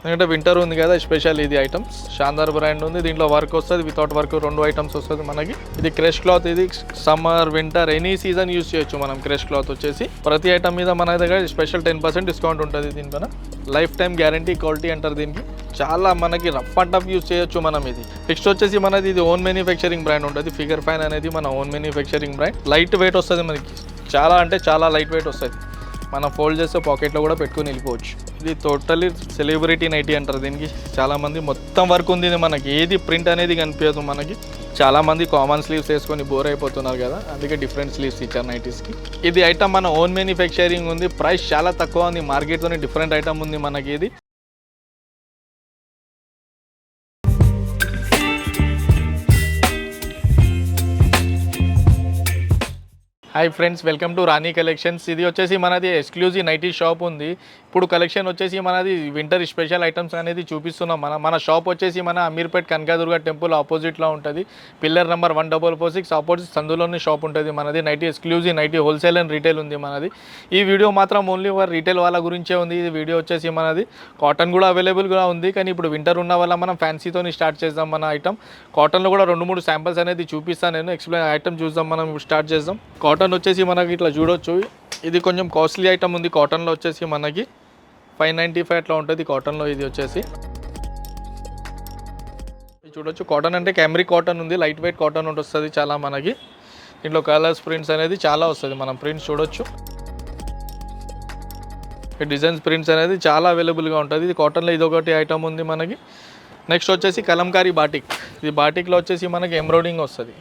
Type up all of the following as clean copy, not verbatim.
ఎందుకంటే వింటర్ ఉంది కదా, స్పెషల్ ఇది ఐటమ్స్ శాందార్ బ్రాండ్ ఉంది. దీంట్లో వర్క్ వస్తుంది, వితౌట్ వర్క్ 2 ఐటమ్స్ వస్తుంది మనకి. ఇది క్రష్ క్లాత్, ఇది summer winter any season use చేయొచ్చు మనం. క్రష్ క్లాత్ వచ్చేసి ప్రతి ఐటమ్ మీద మన దగ్గర స్పెషల్ 10% డిస్కౌంట్ ఉంటుంది. దీనిపైన లైఫ్ టైం గ్యారంటీ క్వాలిటీ అంటారు దీనికి. చాలా మనకి రఫ్ అండ్ టఫ్ యూస్ చేయొచ్చు మనం. ఇది నెక్స్ట్ వచ్చేసి మనది ఇది ఓన్ మ్యానుఫ్యాక్చరింగ్ బ్రాండ్ ఉంటుంది. ఫిగర్ ఫైన్ అనేది మన own manufacturing brand. Light weight వస్తుంది మనకి, చాలా అంటే చాలా లైట్ వెయిట్ వస్తుంది. మనం ఫోల్డ్ చేస్తే పాకెట్లో కూడా పెట్టుకుని వెళ్ళిపోవచ్చు. ఇది టోటల్లీ సెలబ్రిటీ నైటీ అంటారు దీనికి. చాలామంది మొత్తం వర్క్ ఉంది మనకి, ఏది ప్రింట్ అనేది కనిపించదు మనకి. చాలామంది కామన్ స్లీవ్స్ వేసుకొని బోర్ అయిపోతున్నారు కదా, అందుకే డిఫరెంట్ స్లీవ్స్ ఇచ్చారు నైటీస్కి. ఇది ఐటమ్ మన ఓన్ మ్యానుఫ్యాక్చరింగ్ ఉంది. ప్రైస్ చాలా తక్కువ ఉంది, మార్కెట్తోనే డిఫరెంట్ ఐటమ్ ఉంది మనకి. ఇది hi friends, welcome to Rani collections. ఇది వచ్చేసి మనది ఎక్స్క్లూజివ్ నైటీ షాప్ ఉంది. ఇప్పుడు కలెక్షన్ వచ్చేసి మనది వింటర్ స్పెషల్ ఐటమ్స్ అనేది చూపిస్తున్నాం. మన షాప్ వచ్చేసి మన అమీర్పేట్ కనకదుర్గ టెంపుల్ ఆపోజిట్లో ఉంటుంది. పిల్లర్ నెంబర్ 1446 ఆపోజిట్ సందులోని షాప్ ఉంటుంది మనది. Nighty exclusive nighty wholesale and retail ఉంది మనది. ఈ వీడియో మాత్రం ఓన్లీ రీటైల్ వాళ్ళ గురించే ఉంది. ఈ వీడియో వచ్చేసి మనది కాటన్ కూడా అవైలబుల్గా ఉంది, కానీ ఇప్పుడు వింటర్ ఉన్న వల్ల మనం ఫ్యాన్సీతో స్టార్ట్ చేద్దాం. మన ఐటమ్ కాటన్లో కూడా 2-3 శాంపిల్స్ అనేది చూపిస్తాను నేను. ఎక్స్ప్లెయిన్ ఐటమ్ చూద్దాం, మనం స్టార్ట్ చేద్దాం. కాటన్ వచ్చేసి మనకి ఇట్లా చూడొచ్చు. ఇది కొంచెం కాస్ట్లీ ఐటమ్ ఉంది. కాటన్లో వచ్చేసి మనకి 595 అట్లా ఉంటుంది కాటన్లో. ఇది వచ్చేసి చూడొచ్చు. కాటన్ అంటే క్యామ్రిక్ కాటన్ ఉంది, లైట్ వెయిట్ కాటన్ వస్తుంది చాలా మనకి. దీంట్లో కలర్స్ ప్రింట్స్ అనేది చాలా వస్తుంది. మనం ప్రింట్స్ చూడొచ్చు, డిజైన్స్ ప్రింట్స్ అనేది చాలా అవైలబుల్గా ఉంటుంది. ఇది కాటన్లో ఇది ఒకటి ఐటమ్ ఉంది మనకి. నెక్స్ట్ వచ్చేసి కలంకారీ బాటిక్. ఇది బాటిక్లో వచ్చేసి మనకి ఎంబ్రాయిడింగ్ వస్తుంది.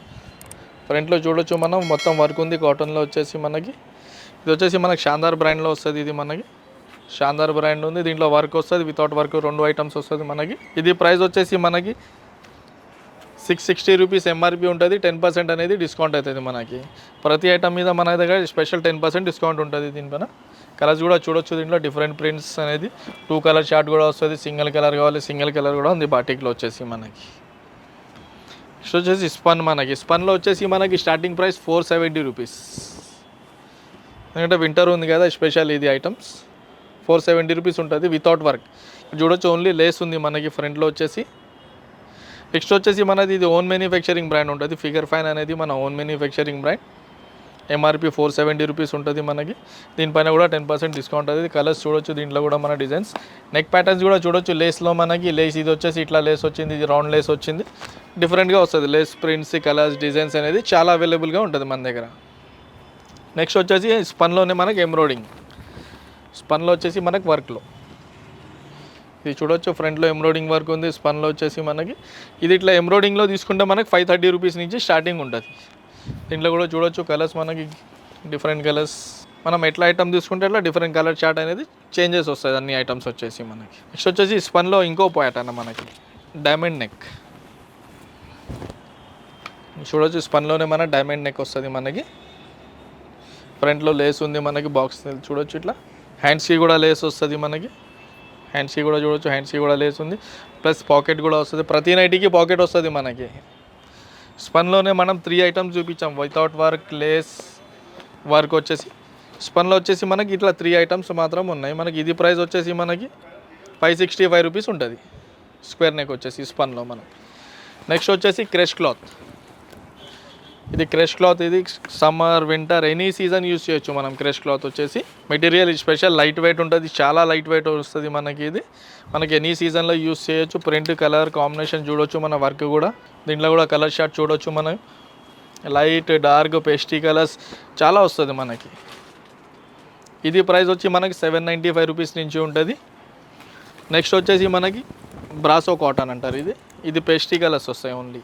ఫ్రంట్లో చూడొచ్చు మనం, మొత్తం వర్క్ ఉంది కాటన్లో వచ్చేసి మనకి. ఇది వచ్చేసి మనకి శాందార్ బ్రాండ్లో వస్తుంది. ఇది మనకి శాందార్ బ్రాండ్ ఉంది. దీంట్లో వర్క్ వస్తుంది, వితౌట్ వర్క్ 2 ఐటమ్స్ వస్తుంది మనకి. ఇది ప్రైస్ వచ్చేసి మనకి 660 రూపీస్ ఎంఆర్పి ఉంటుంది. 10% అనేది డిస్కౌంట్ అవుతుంది మనకి. ప్రతి ఐటమ్ మీద మన దగ్గర స్పెషల్ 10% డిస్కౌంట్ ఉంటుంది. దీనిపైన కలర్స్ కూడా చూడొచ్చు. దీంట్లో డిఫరెంట్ ప్రింట్స్ అనేది 2 కలర్ షార్ట్ కూడా వస్తుంది. సింగిల్ కలర్ కావాలి, సింగిల్ కలర్ కూడా ఉంది బాటిక్లో వచ్చేసి మనకి. నెక్స్ట్ వచ్చేసి స్పన్. మనకి స్పన్లో వచ్చేసి మనకి స్టార్టింగ్ ప్రైస్ 470 రూపీస్. ఎందుకంటే వింటర్ ఉంది కదా, స్పెషల్ ఇది ఐటమ్స్ 470 రూపీస్ ఉంటుంది వితౌట్ వర్క్. చూడొచ్చు, ఓన్లీ లేస్ ఉంది మనకి ఫ్రంట్లో వచ్చేసి. నెక్స్ట్ వచ్చేసి మనది ఇది ఓన్ మ్యానుఫ్యాక్చరింగ్ బ్రాండ్ ఉంటుంది. ఫిగర్ ఫైన్ అనేది మన own manufacturing brand. MRP 470 rupees ఉంటుంది మనకి. దీనిపైన కూడా 10% డిస్కౌంట్ అది. కలర్స్ చూడొచ్చు, దీంట్లో కూడా మన డిజైన్స్ నెక్ ప్యాటర్న్స్ కూడా చూడొచ్చు. లేస్లో మనకి లేస్ ఇది వచ్చేసి ఇట్లా లేస్ వచ్చింది, ఇది రౌండ్ లేస్ వచ్చింది, డిఫరెంట్గా వస్తుంది. లేస్ ప్రింట్స్, కలర్స్, డిజైన్స్ అనేది చాలా అవైలబుల్గా ఉంటుంది మన దగ్గర. నెక్స్ట్ వచ్చేసి స్పన్లోనే మనకి ఎంబ్రాయిడింగ్. స్పన్లో వచ్చేసి మనకి వర్క్లో ఇది చూడొచ్చు. ఫ్రంట్లో ఎంబ్రాయిడింగ్ వర్క్ ఉంది స్పన్లో వచ్చేసి మనకి. ఇది ఇట్లా ఎంబ్రాయిడింగ్లో తీసుకుంటే మనకి 530 రూపీస్ నుంచి స్టార్టింగ్ ఉంటుంది. దీంట్లో కూడా చూడొచ్చు కలర్స్ మనకి, డిఫరెంట్ కలర్స్. మనం ఎట్లా ఐటమ్ తీసుకుంటే అట్లా డిఫరెంట్ కలర్ చార్ట్ అనేది చేంజెస్ వస్తుంది అన్ని ఐటమ్స్ వచ్చేసి మనకి. నెక్స్ట్ వచ్చేసి స్పన్లో ఇంకో ప్యాటర్న్ మనకి డైమండ్ నెక్. చూడొచ్చు, స్పన్లోనే మన డైమండ్ నెక్ వస్తుంది మనకి. ఫ్రంట్లో లేస్ ఉంది మనకి, బాక్స్ చూడొచ్చు. ఇట్లా హ్యాండ్స్కి కూడా లేస్ వస్తుంది మనకి. హ్యాండ్స్కి కూడా చూడొచ్చు, హ్యాండ్స్కి కూడా లేస్ ఉంది, ప్లస్ పాకెట్ కూడా వస్తుంది. ప్రతి నైటీకి పాకెట్ వస్తుంది మనకి. స్పన్లోనే మనం 3 ఐటమ్స్ చూపించాం, వితౌట్ వర్క్, లేస్, వర్క్ వచ్చేసి. స్పన్లో వచ్చేసి మనకి ఇట్లా 3 ఐటమ్స్ మాత్రం ఉన్నాయి మనకి. ఇది ప్రైస్ వచ్చేసి మనకి 565 రూపీస్ ఉంటుంది స్క్వేర్ నెక్ వచ్చేసి స్పన్లో మనకి. నెక్స్ట్ వచ్చేసి క్రష్ క్లాత్. ఇది క్రష్ క్లాత్, ఇది summer winter any season use చేయొచ్చు మనం. క్రష్ క్లాత్ వచ్చేసి మెటీరియల్ స్పెషల్ లైట్ వెయిట్ ఉంటుంది, చాలా లైట్ వెయిట్ వస్తుంది మనకి. ఇది మనకి ఎనీ సీజన్లో యూస్ చేయొచ్చు. ప్రింట్, కలర్ కాంబినేషన్ చూడొచ్చు, మన వర్క్ కూడా. దీంట్లో కూడా కలర్ షార్ట్ చూడొచ్చు మనం. లైట్, డార్క్, పేస్టీ కలర్స్ చాలా వస్తుంది మనకి. ఇది ప్రైస్ వచ్చి మనకి 795 రూపీస్ నుంచి ఉంటుంది. నెక్స్ట్ వచ్చేసి మనకి బ్రాసో కాటన్ అంటారు. ఇది పేస్టీ కలర్స్ వస్తాయి ఓన్లీ.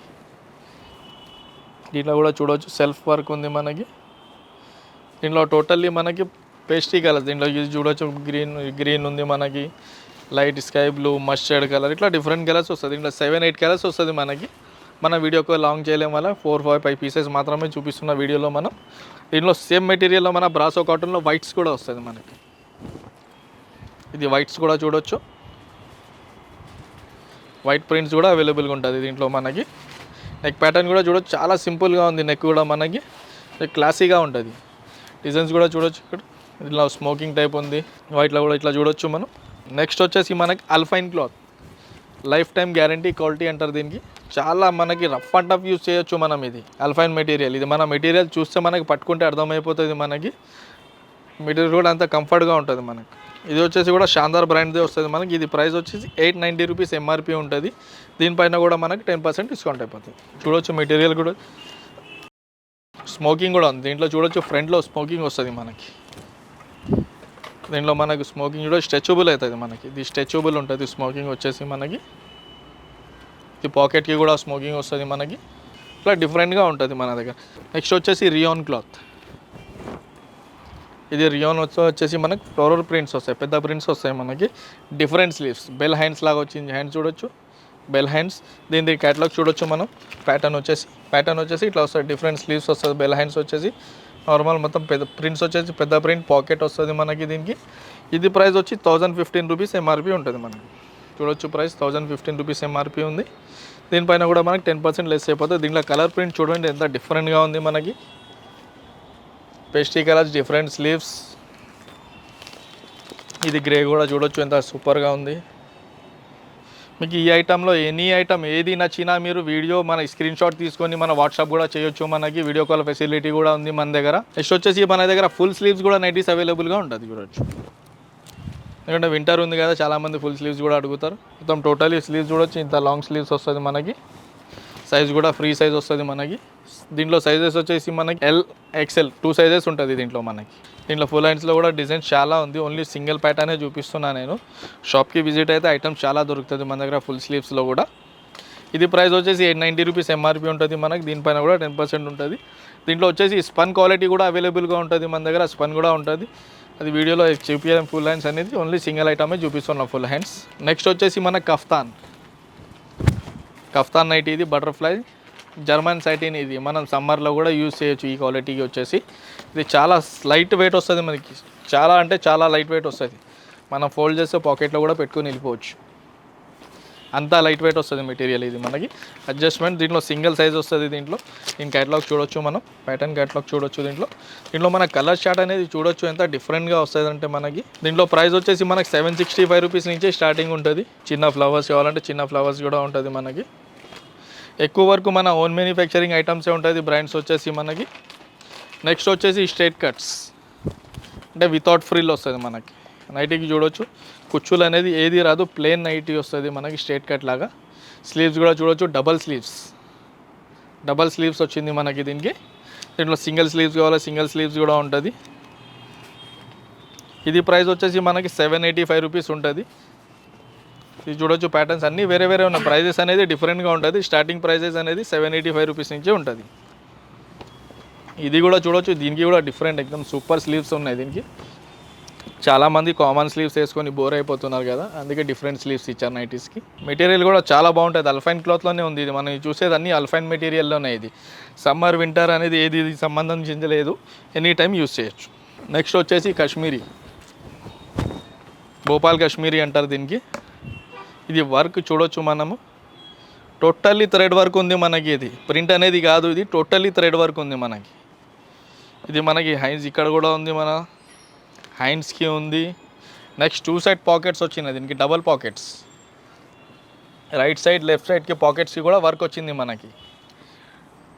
దీంట్లో కూడా చూడవచ్చు, సెల్ఫ్ వర్క్ ఉంది మనకి. దీంట్లో టోటల్లీ మనకి పేస్టీ కలర్స్. దీంట్లో ఇది చూడవచ్చు, గ్రీన్ ఉంది మనకి, light sky blue, mustard colour, ఇట్లా డిఫరెంట్ కలర్స్ వస్తుంది. దీంట్లో 7-8 కలర్స్ వస్తుంది మనకి. మన వీడియోకి లాంగ్ చేయలేం వల్ల 4-5 పీసెస్ మాత్రమే చూపిస్తున్న వీడియోలో మనం. దీంట్లో సేమ్ మెటీరియల్లో మన బ్రాసో కాటన్లో వైట్స్ కూడా వస్తుంది మనకి. ఇది వైట్స్ కూడా చూడొచ్చు, వైట్ ప్రింట్స్ కూడా అవైలబుల్గా ఉంటుంది దీంట్లో మనకి. నెక్ ప్యాటర్న్ కూడా చూడొచ్చు, చాలా సింపుల్గా ఉంది నెక్ కూడా మనకి, క్లాసీగా ఉంటుంది. డిజైన్స్ కూడా చూడొచ్చు. ఇక్కడ ఇట్లా స్మోకింగ్ టైప్ ఉంది, వైట్లో కూడా ఇట్లా చూడొచ్చు మనం. నెక్స్ట్ వచ్చేసి మనకి alpine cloth, life time guarantee quality అంటారు దీనికి. చాలా మనకి రఫ్ అండ్ టఫ్ యూస్ చేయొచ్చు మనం. ఇది అల్ఫైన్ మెటీరియల్, ఇది మన మెటీరియల్ చూస్తే మనకి పట్టుకుంటే అర్థమైపోతుంది. మనకి మెటీరియల్ కూడా అంత కంఫర్ట్గా ఉంటుంది మనకి. ఇది వచ్చేసి కూడా శాందార్ బ్రాండ్దే వస్తుంది మనకి. ఇది ప్రైస్ వచ్చేసి 890 రూపీస్ ఎంఆర్పి ఉంటుంది. దీనిపైన కూడా మనకి 10% డిస్కౌంట్ అయిపోతుంది. చూడొచ్చు మెటీరియల్ కూడా స్మోకింగ్ కూడా ఉంది దీంట్లో. చూడొచ్చు ఫ్రంట్లో స్మోకింగ్ వస్తుంది మనకి. దీంట్లో మనకు స్మోకింగ్ కూడా స్ట్రెచబుల్ అవుతుంది మనకి. ఇది స్ట్రెచబుల్ ఉంటుంది స్మోకింగ్ వచ్చేసి మనకి. ఇది పాకెట్కి కూడా స్మోకింగ్ వస్తుంది మనకి. ఇట్లా డిఫరెంట్గా ఉంటుంది మన దగ్గర. నెక్స్ట్ వచ్చేసి రియాన్ క్లాత్. ఇది రియాన్ వచ్చేసి మనకి ఫ్లోరల్ ప్రింట్స్ వస్తాయి, పెద్ద ప్రింట్స్ వస్తాయి మనకి. డిఫరెంట్ స్లీవ్స్, బెల్ హ్యాండ్స్ లాగా వచ్చింది. హ్యాండ్స్ చూడొచ్చు, బెల్ హ్యాండ్స్. దీని క్యాటలాగ్ చూడొచ్చు మనం. ప్యాటర్న్ వచ్చేసి ఇట్లా వస్తుంది. డిఫరెంట్ స్లీవ్స్ వస్తుంది. బెల్ హ్యాండ్స్ వచ్చేసి నార్మల్ మొత్తం పెద్ద ప్రింట్స్ వచ్చేసి పెద్ద ప్రింట్ పాకెట్ వస్తుంది మనకి దీనికి. ఇది ప్రైస్ వచ్చి 1015 రూపీస్ ఎంఆర్పి ఉంటుంది మనకి. చూడొచ్చు ప్రైస్ 1015 రూపీస్ ఎంఆర్పి ఉంది. దీనిపైన కూడా మనకి 10% లెస్ అయిపోతుంది. దీంట్లో కలర్ ప్రింట్ చూడండి ఎంత డిఫరెంట్గా ఉంది మనకి. Pasty colours, different sleeves. ఇది గ్రే కూడా చూడొచ్చు ఎంత సూపర్గా ఉంది. మీకు ఈ ఐటెంలో ఎనీ ఐటమ్ ఏది నచ్చినా మీరు వీడియో మన స్క్రీన్ షాట్ తీసుకొని మన వాట్సాప్ కూడా చేయొచ్చు. మనకి వీడియో కాల్ ఫెసిలిటీ కూడా ఉంది మన దగ్గర. నెక్స్ట్ వచ్చేసి మన దగ్గర ఫుల్ స్లీవ్స్ కూడా నైటీస్ అవైలబుల్గా ఉంటుంది చూడొచ్చు. ఎందుకంటే వింటర్ ఉంది కదా, చాలామంది ఫుల్ స్లీవ్స్ కూడా అడుగుతారు. మొత్తం టోటలీ స్లీవ్స్ చూడొచ్చు. ఇంత లాంగ్ స్లీవ్స్ వస్తుంది మనకి. సైజ్ కూడా ఫ్రీ సైజ్ వస్తుంది మనకి. దీంట్లో సైజెస్ వచ్చేసి మనకి ఎల్, ఎక్సెల్ 2 సైజెస్ ఉంటుంది దీంట్లో మనకి. దీంట్లో ఫుల్ హ్యాండ్స్లో కూడా డిజైన్స్ చాలా ఉంది. ఓన్లీ సింగిల్ ప్యాటర్నే చూపిస్తున్నా నేను. షాప్కి విజిట్ అయితే ఐటమ్స్ చాలా దొరుకుతుంది మన దగ్గర ఫుల్ స్లీవ్స్లో కూడా. ఇది ప్రైస్ వచ్చేసి 890 రూపీస్ ఎంఆర్పి ఉంటుంది మనకి. దీనిపైన కూడా 10% ఉంటుంది. దీంట్లో వచ్చేసి స్పన్ క్వాలిటీ కూడా అవైలబుల్గా ఉంటుంది మన దగ్గర. స్పన్ కూడా ఉంటుంది, అది వీడియోలో చూపించడం. ఫుల్ హ్యాండ్స్ అనేది ఓన్లీ సింగిల్ ఐటమే చూపిస్తున్నాం ఫుల్ హ్యాండ్స్. నెక్స్ట్ వచ్చేసి మన కఫ్తాన్ నైట్. ఇది బటర్ఫ్లై జర్మన్ సైటిన్. ఇది మనం సమ్మర్లో కూడా యూజ్ చేయొచ్చు. ఈ క్వాలిటీకి వచ్చేసి ఇది చాలా లైట్ వెయిట్ వస్తుంది మనకి. చాలా అంటే చాలా లైట్ వెయిట్ వస్తుంది. మనం ఫోల్డ్ చేస్తే పాకెట్లో కూడా పెట్టుకొని వెళ్ళిపోవచ్చు. అంతా లైట్ వెయిట్ వస్తుంది మెటీరియల్. ఇది మనకి అడ్జస్ట్మెంట్. దీంట్లో సింగిల్ సైజ్ వస్తుంది. దీంట్లో క్యాటలాగ్ చూడొచ్చు మనం. ప్యాటర్న్ క్యాటలాగ్ చూడొచ్చు. దీంట్లో మన కలర్ చార్ట్ అనేది చూడొచ్చు ఎంత డిఫరెంట్గా వస్తుంది అంటే మనకి. దీంట్లో ప్రైస్ వచ్చేసి మనకి 765 రూపీస్ నుంచి స్టార్టింగ్ ఉంటుంది. చిన్న ఫ్లవర్స్ కావాలంటే చిన్న ఫ్లవర్స్ కూడా ఉంటుంది మనకి. ఎక్కువ వరకు మన ఓన్ మ్యానుఫ్యాక్చరింగ్ ఐటమ్సే ఉంటుంది బ్రాండ్స్ వచ్చేసి మనకి. నెక్స్ట్ వచ్చేసి స్ట్రైట్ కట్స్, అంటే వితౌట్ ఫ్రిల్ వస్తుంది మనకి. నైటీకి చూడొచ్చు, కుచ్చులు అనేది ఏది రాదు, ప్లెయిన్ నైటీ వస్తుంది మనకి స్ట్రైట్ కట్ లాగా. స్లీవ్స్ కూడా చూడొచ్చు, డబల్ స్లీవ్స్ వచ్చింది మనకి దీనికి. దీంట్లో సింగిల్ స్లీవ్స్ కావాలి, సింగిల్ స్లీవ్స్ కూడా ఉంటుంది. ఇది ప్రైస్ వచ్చేసి మనకి 785 రూపీస్ ఉంటుంది. ఇది చూడొచ్చు, ప్యాటర్న్స్ అన్నీ వేరే వేరే ఉన్న ప్రైజెస్ అనేది డిఫరెంట్గా ఉంటుంది. స్టార్టింగ్ ప్రైజెస్ అనేది 785 రూపీస్ నుంచే ఉంటుంది. ఇది కూడా చూడొచ్చు, దీనికి కూడా డిఫరెంట్ ఎక్దమ్ సూపర్ స్లీవ్స్ ఉన్నాయి దీనికి. చాలామంది కామన్ స్లీవ్స్ వేసుకొని బోర్ అయిపోతున్నారు కదా, అందుకే డిఫరెంట్ స్లీవ్స్ ఇచ్చారు నైటీస్కి. మెటీరియల్ కూడా చాలా బాగుంటుంది. అల్ఫైన్ క్లాత్లోనే ఉంది ఇది. మనం చూసేది అన్నీ అల్ఫైన్ మెటీరియల్లోనే. ఇది సమ్మర్ వింటర్ అనేది ఏది సంబంధం చెందలేదు, ఎనీ టైం యూస్ చేయొచ్చు. నెక్స్ట్ వచ్చేసి కాశ్మీరీ, భోపాల్ కాశ్మీరీ అంటారు దీనికి. ఇది వర్క్ చూడొచ్చు మనము, టోటల్లీ థ్రెడ్ వర్క్ ఉంది మనకి. ఇది ప్రింట్ అనేది కాదు, ఇది టోటల్లీ థ్రెడ్ వర్క్ ఉంది మనకి. ఇది మనకి హ్యాండ్స్ ఇక్కడ కూడా ఉంది, మన హ్యాండ్స్కి ఉంది. నెక్స్ట్ 2 సైడ్ పాకెట్స్ వచ్చినాయి దీనికి, double pockets. Right side left సైడ్కి పాకెట్స్కి కూడా వర్క్ వచ్చింది మనకి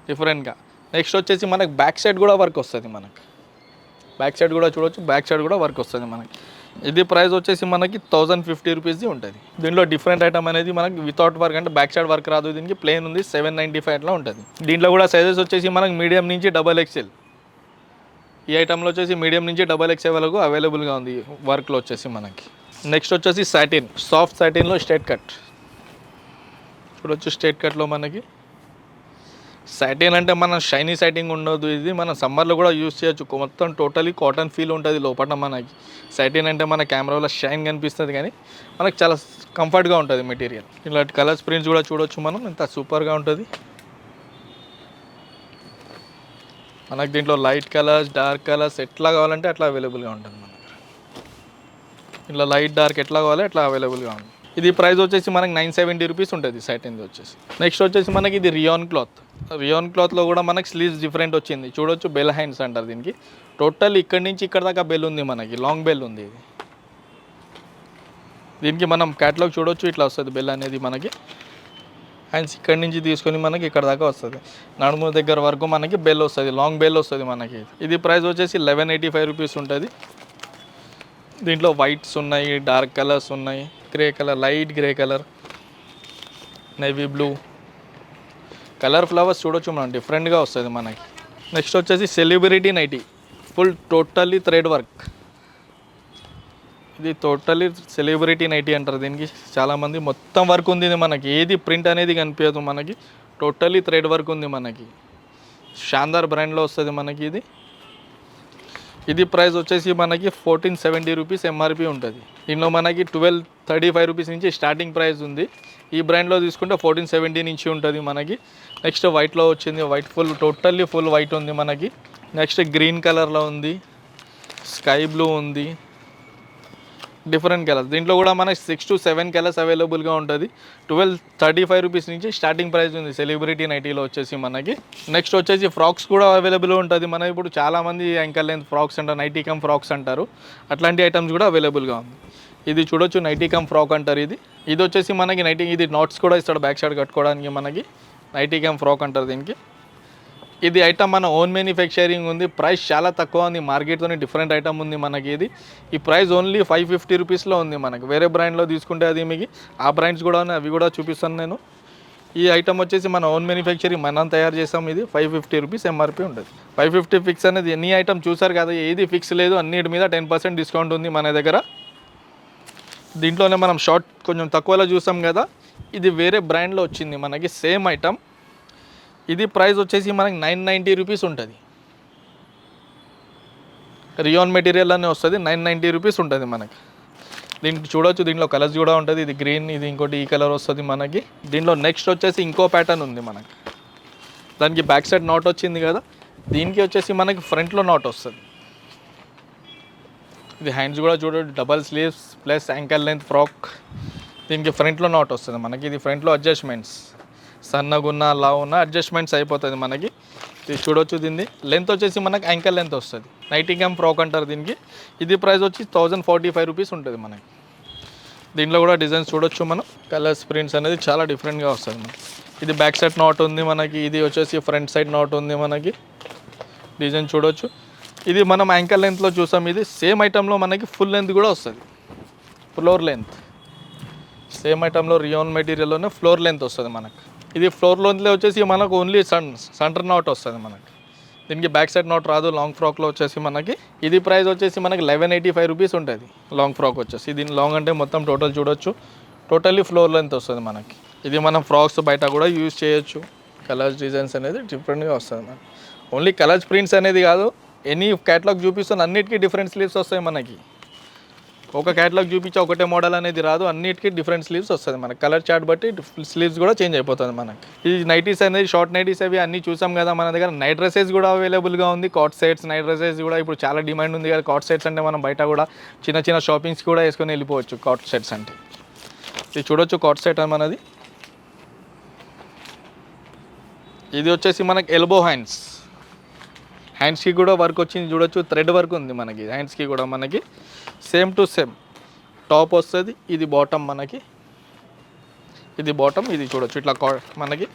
డిఫరెంట్గా. నెక్స్ట్ వచ్చేసి మనకి బ్యాక్ సైడ్ కూడా వర్క్ వస్తుంది మనకి. బ్యాక్ సైడ్ కూడా చూడొచ్చు, బ్యాక్ సైడ్ కూడా వర్క్ వస్తుంది మనకి. ఇది ప్రైస్ వచ్చేసి మనకి 1050 రూపీస్ది ఉంటుంది. దీంట్లో డిఫరెంట్ ఐటమ్ అనేది మనకి వితౌట్ వర్క్, అంటే బ్యాక్ సైడ్ వర్క్ రాదు దీనికి, ప్లెయిన్ ఉంది. 795లో ఉంటుంది. దీంట్లో కూడా సైజెస్ వచ్చేసి మనకి మీడియం నుంచి XXL. ఈ ఐటెంలో వచ్చేసి మీడియం నుంచి XXL వరకు అవైలబుల్గా ఉంది వర్క్లో వచ్చేసి మనకి. నెక్స్ట్ వచ్చేసి సాటిన్, సాఫ్ట్ సాటిన్లో స్ట్రైట్ కట్ చూడొచ్చు. స్ట్రైట్ కట్లో మనకి సాటిన్ అంటే మన షైనీ సాటిన్ ఉండదు. ఇది మన సమ్మర్లో కూడా యూజ్ చేయొచ్చు. మొత్తం టోటలీ కాటన్ ఫీల్ ఉంటుంది లోపల మనకి. సాటిన్ అంటే మన కెమెరాలో షైన్ కనిపిస్తుంది, కానీ మనకి చాలా కంఫర్ట్గా ఉంటుంది మెటీరియల్. ఇలాంటి కలర్స్ ప్రింట్స్ కూడా చూడొచ్చు మనం, ఎంత సూపర్గా ఉంటుంది మనకి. దీంట్లో లైట్ కలర్స్, డార్క్ కలర్స్ ఎట్లా కావాలంటే అట్లా అవైలబుల్గా ఉంటుంది మనకి. ఇట్లా లైట్ డార్క్ ఎట్లా కావాలి అట్లా అవైలబుల్గా ఉంది. ఇది ప్రైస్ వచ్చేసి మనకి 970 రూపీస్ ఉంటుంది సాటిన్ది వచ్చేసి. నెక్స్ట్ వచ్చేసి మనకి ఇది రియాన్ క్లాత్లో కూడా మనకి స్లీవ్స్ డిఫరెంట్ వచ్చింది చూడొచ్చు. బెల్ హ్యాండ్స్ అంటారు దీనికి. టోటల్ ఇక్కడి నుంచి ఇక్కడ దాకా బెల్ ఉంది మనకి, లాంగ్ బెల్ ఉంది. ఇది దీనికి మనం క్యాటలాగ్ చూడొచ్చు, ఇట్లా వస్తుంది బెల్ అనేది మనకి. హ్యాండ్స్ ఇక్కడి నుంచి తీసుకొని మనకి ఇక్కడ దాకా వస్తుంది, నడుము దగ్గర వరకు మనకి బెల్ వస్తుంది, లాంగ్ బెల్ వస్తుంది మనకి. ఇది ప్రైస్ వచ్చేసి 1185 రూపీస్ ఉంటుంది. దీంట్లో వైట్స్ ఉన్నాయి, డార్క్ కలర్స్ ఉన్నాయి, grey colour, light grey colour, navy blue colour flowers చూడొచ్చు మనం, డిఫరెంట్గా వస్తుంది మనకి. నెక్స్ట్ వచ్చేసి celebrity nighty, full totally thread work. ఇది టోటల్లీ సెలబ్రిటీ నైటీ అంటారు దీనికి చాలామంది. మొత్తం వర్క్ ఉంది ఇది మనకి, ఏది ప్రింట్ అనేది కనిపించదు మనకి, టోటల్లీ థ్రెడ్ వర్క్ ఉంది మనకి. షాందార్ బ్రాండ్లో వస్తుంది మనకి ఇది. ఇది ప్రైస్ వచ్చేసి మనకి 1470 రూపీస్ ఎంఆర్పి ఉంటుంది. దీనిలో మనకి 1235 రూపీస్ నుంచి స్టార్టింగ్ ప్రైస్ ఉంది. ఈ బ్రాండ్లో తీసుకుంటే 1470 నుంచి ఉంటుంది మనకి. నెక్స్ట్ వైట్లో వచ్చింది, white full totally full white ఉంది మనకి. నెక్స్ట్ గ్రీన్ కలర్లో ఉంది, స్కై బ్లూ ఉంది, డిఫరెంట్ కలర్స్. దీంట్లో కూడా మనకి 6 to 7 కలర్స్ అవైలబుల్గా ఉంటుంది. 1235 రూపీస్ నుంచి స్టార్టింగ్ ప్రైస్ ఉంది సెలబ్రిటీ నైటీలో వచ్చేసి మనకి. నెక్స్ట్ వచ్చేసి ఫ్రాక్స్ కూడా అవైలబుల్ ఉంటుంది మన. ఇప్పుడు చాలామంది యాంకల్ లెంత్ ఫ్రాక్స్ అంటారు, నైటీ కమ్ ఫ్రాక్స్ అంటారు, అట్లాంటి ఐటమ్స్ కూడా అవైలబుల్గా ఉంది. ఇది చూడొచ్చు, నైటీ కమ్ ఫ్రాక్ అంటారు ఇది. ఇది వచ్చేసి మనకి నైటీ, ఇది నాట్స్ కూడా ఇస్తాడు బ్యాక్ సైడ్ కట్టుకోవడానికి మనకి. నైటీ కమ్ ఫ్రాక్ అంటారు దీనికి. ఇది ఐటమ్ మన ఓన్ మ్యానుఫ్యాక్చరింగ్ ఉంది, ప్రైస్ చాలా తక్కువ ఉంది, మార్కెట్తో డిఫరెంట్ ఐటమ్ ఉంది మనకి. ఇది ఈ ప్రైస్ ఓన్లీ 550 రూపీస్లో ఉంది మనకి. వేరే బ్రాండ్లో తీసుకుంటే అది మీకు ఆ బ్రాండ్స్ కూడా ఉన్నాయి, అవి కూడా చూపిస్తాను నేను. ఈ ఐటమ్ వచ్చేసి మన ఓన్ మ్యానుఫ్యాక్చరింగ్ మనం తయారు చేస్తాం. ఇది 550 రూపీస్ ఎంఆర్పి ఉంటుంది. 550 ఫిక్స్ అనేది, ఎన్ని ఐటమ్ చూసారు కదా, ఏది ఫిక్స్ లేదు, అన్నిటి మీద 10% డిస్కౌంట్ ఉంది మన దగ్గర. దీంట్లోనే మనం షార్ట్ కొంచెం తక్కువలో చూసాం కదా, ఇది వేరే బ్రాండ్లో వచ్చింది మనకి, సేమ్ ఐటమ్. ఇది ప్రైస్ వచ్చేసి మనకి 990 రూపీస్ ఉంటుంది. రియాన్ మెటీరియల్ అనే వస్తుంది, 990 రూపీస్ ఉంటుంది మనకి. దీంట్లో చూడవచ్చు, దీంట్లో కలర్స్ కూడా ఉంటుంది. ఇది గ్రీన్, ఇది ఇంకోటి ఈ కలర్ వస్తుంది మనకి. దీంట్లో నెక్స్ట్ వచ్చేసి ఇంకో ప్యాటర్న్ ఉంది మనకి. దానికి బ్యాక్ సైడ్ నాట్ వచ్చింది కదా, దీనికి వచ్చేసి మనకి ఫ్రంట్లో నాట్ వస్తుంది. ఇది హ్యాండ్స్ కూడా చూడండి, double sleeves plus ankle length frock. దీనికి ఫ్రంట్లో నాట్ వస్తుంది మనకి. ఇది ఫ్రంట్లో అడ్జస్ట్మెంట్స్, సన్నగున్న లావు ఉన్న అడ్జస్ట్మెంట్స్ అయిపోతుంది మనకి. ఇది చూడొచ్చు, దీన్ని లెంత్ వచ్చేసి మనకి యాంకల్ లెంత్ వస్తుంది. నైటీ కమ్ ఫ్రాక్ అంటారు దీనికి. ఇది ప్రైస్ వచ్చి 1045 రూపీస్ ఉంటుంది మనకి. దీంట్లో కూడా డిజైన్స్ చూడొచ్చు మనం, కలర్స్ ప్రింట్స్ అనేది చాలా డిఫరెంట్గా వస్తుంది మనకి. ఇది బ్యాక్ సైడ్ నాట్ ఉంది మనకి, ఇది వచ్చేసి ఫ్రంట్ సైడ్ నాట్ ఉంది మనకి. డిజైన్ చూడొచ్చు. ఇది మనం యాంకల్ లెంత్లో చూసాం, ఇది సేమ్ ఐటెంలో మనకి ఫుల్ లెంత్ కూడా వస్తుంది, ఫ్లోర్ లెంత్. సేమ్ ఐటెంలో రియాన్ మెటీరియల్లోనే ఫ్లోర్ లెంత్ వస్తుంది మనకు. ఇది ఫ్లోర్ లెంత్లో వచ్చేసి మనకు ఓన్లీ సెంటర్ నాట్ వస్తుంది మనకి. దీనికి బ్యాక్ సైడ్ నాట్ రాదు. లాంగ్ ఫ్రాక్లో వచ్చేసి మనకి ఇది ప్రైస్ వచ్చేసి మనకి 1185 రూపీస్ ఉంటుంది లాంగ్ ఫ్రాక్ వచ్చేసి. దీని లాంగ్ అంటే మొత్తం టోటల్ చూడొచ్చు, టోటల్లీ ఫ్లోర్ లెంత్ వస్తుంది మనకి. ఇది మనం ఫ్రాక్స్ బయట కూడా యూజ్ చేయొచ్చు. కలర్స్ డిజైన్స్ అనేది డిఫరెంట్గా వస్తుంది మనకి. ఓన్లీ కలర్స్ ప్రింట్స్ అనేది కాదు, ఎనీ క్యాటలాగ్ చూపిస్తున్న అన్నిటికీ డిఫరెంట్ స్లీవ్స్ వస్తాయి మనకి. ఒక క్యాటలాగ్ చూపించి ఒకటే మోడల్ అనేది రాదు, అన్నిటికీ డిఫరెంట్ స్లీవ్స్ వస్తుంది మనకి. కలర్ చార్ట్ బట్టి స్లీవ్స్ కూడా చేంజ్ అయిపోతుంది మనకి. ఈ నైటీస్ అనేది షార్ట్ నైటీస్ అవి అన్నీ చూసాం కదా మన దగ్గర. నైట్ డ్రెస్సెస్ కూడా అవైలబుల్గా ఉంది, కాట్ సెట్స్. నైట్ డ్రెస్సెస్ కూడా ఇప్పుడు చాలా డిమాండ్ ఉంది కదా కాట్ సెట్స్ అంటే. మనం బయట కూడా చిన్న చిన్న షాపింగ్స్ కూడా వేసుకొని వెళ్ళిపోవచ్చు కాట్ సెట్స్ అంటే. ఇది చూడొచ్చు కాట్ సెట్ అని మనది. ఇది వచ్చేసి మనకి ఎల్బో హ్యాండ్స్. హ్యాండ్స్కి కూడా వర్క్ వచ్చింది చూడొచ్చు, థ్రెడ్ వర్క్ ఉంది మనకి హ్యాండ్స్కి కూడా మనకి. సేమ్ టు సేమ్ టాప్ వస్తుంది, ఇది బాటమ్ మనకి. ఇది బాటమ్, ఇది చూడొచ్చు ఇట్లా మనకి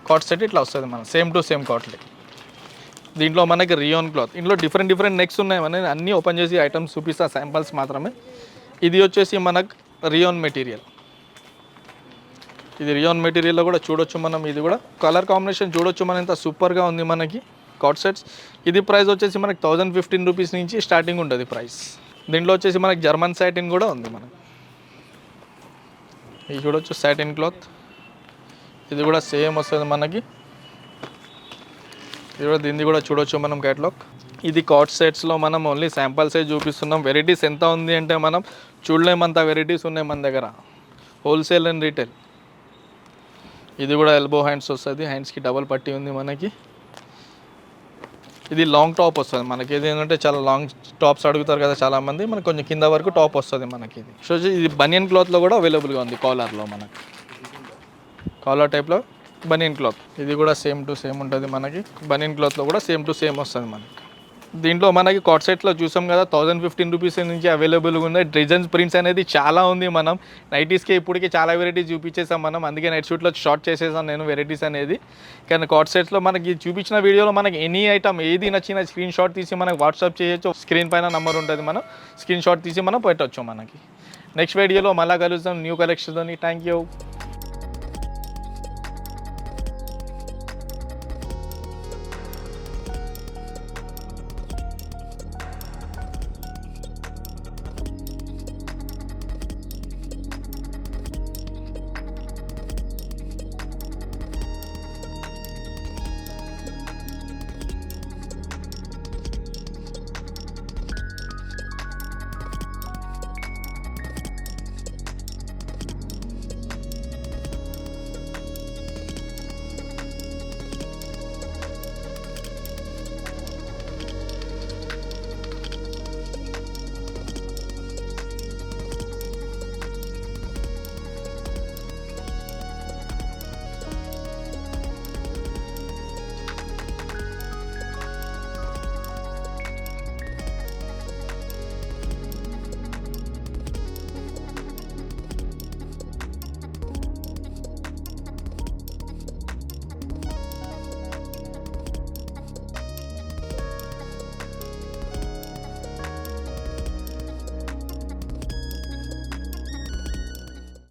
కాట్ సెట్ ఇట్లా వస్తుంది మన సేమ్ టు సేమ్ కాట్లే. దీంట్లో మనకి రియాన్ క్లాత్. ఇంట్లో డిఫరెంట్ డిఫరెంట్ నెక్స్ ఉన్నాయి మన, అన్నీ ఓపెన్ చేసి ఐటమ్స్ చూపిస్తా, శాంపల్స్ మాత్రమే. ఇది వచ్చేసి మనకు రియాన్ మెటీరియల్. ఇది రియాన్ మెటీరియల్లో కూడా చూడొచ్చు మనం. ఇది కూడా కలర్ కాంబినేషన్ చూడొచ్చు మనం, ఎంత సూపర్గా ఉంది మనకి కాట్ సెట్స్. ఇది ప్రైస్ వచ్చేసి మనకి 1015 రూపీస్ నుంచి స్టార్టింగ్ ఉంటుంది ప్రైస్. దీంట్లో వచ్చేసి మనకి జర్మన్ సాటిన్ కూడా ఉంది మనకి. ఇది చూడొచ్చు సాటిన్ క్లాత్, ఇది కూడా సేమ్ వస్తుంది మనకి. ఇది కూడా దీన్ని కూడా చూడొచ్చు మనం క్యాటలాగ్. ఇది కాట్ సెట్స్లో మనం ఓన్లీ శాంపల్సే చూపిస్తున్నాం. వెరైటీస్ ఎంత ఉంది అంటే మనం చూడలేమంత వెరైటీస్ ఉన్నాయి మన దగ్గర, హోల్సేల్ అండ్ రీటైల్. ఇది కూడా ఎల్బో హ్యాండ్స్ వస్తుంది, హ్యాండ్స్కి డబల్ పట్టి ఉంది మనకి. ఇది లాంగ్ టాప్ వస్తుంది మనకి. ఇది ఏంటంటే చాలా లాంగ్ టాప్స్ అడుగుతారు కదా చాలామంది, మనకి కొంచెం కింద వరకు టాప్ వస్తుంది మనకి. ఇది సో ఇది బనియన్ క్లాత్లో కూడా అవైలబుల్గా ఉంది, కాలర్లో మనకి. కాలర్ టైప్లో బనియన్ క్లాత్. ఇది కూడా సేమ్ టు సేమ్ ఉంటుంది మనకి. బనియన్ క్లాత్లో కూడా సేమ్ టు సేమ్ వస్తుంది మనకి. దీంట్లో మనకి కాట్ సెట్లో చూసాం కదా 1015 రూపీస్ నుంచి అవైలబుల్గా ఉన్నాయి. డిజైన్స్ ప్రింట్స్ అనేది చాలా ఉంది. మనం నైటీస్కి ఇప్పటికి చాలా వెరైటీస్ చూపించేసాం మనం, అందుకే నైట్ షూట్లో షార్ట్ చేసేసాం నేను వెరైటీస్ అనేది. కానీ కాట్ సెట్స్లో మనకి చూపించిన వీడియోలో మనకి ఎనీ ఐటమ్ ఏది నచ్చిన స్క్రీన్ షాట్ తీసి మనకి వాట్సాప్ చేయొచ్చు. స్క్రీన్ పైన నెంబర్ ఉంటుంది, మనం స్క్రీన్ షాట్ తీసి మనం పెట్టవచ్చు. మనకి నెక్స్ట్ వీడియోలో మళ్ళీ కలుద్దాం న్యూ కలెక్షన్తోని. Thank you.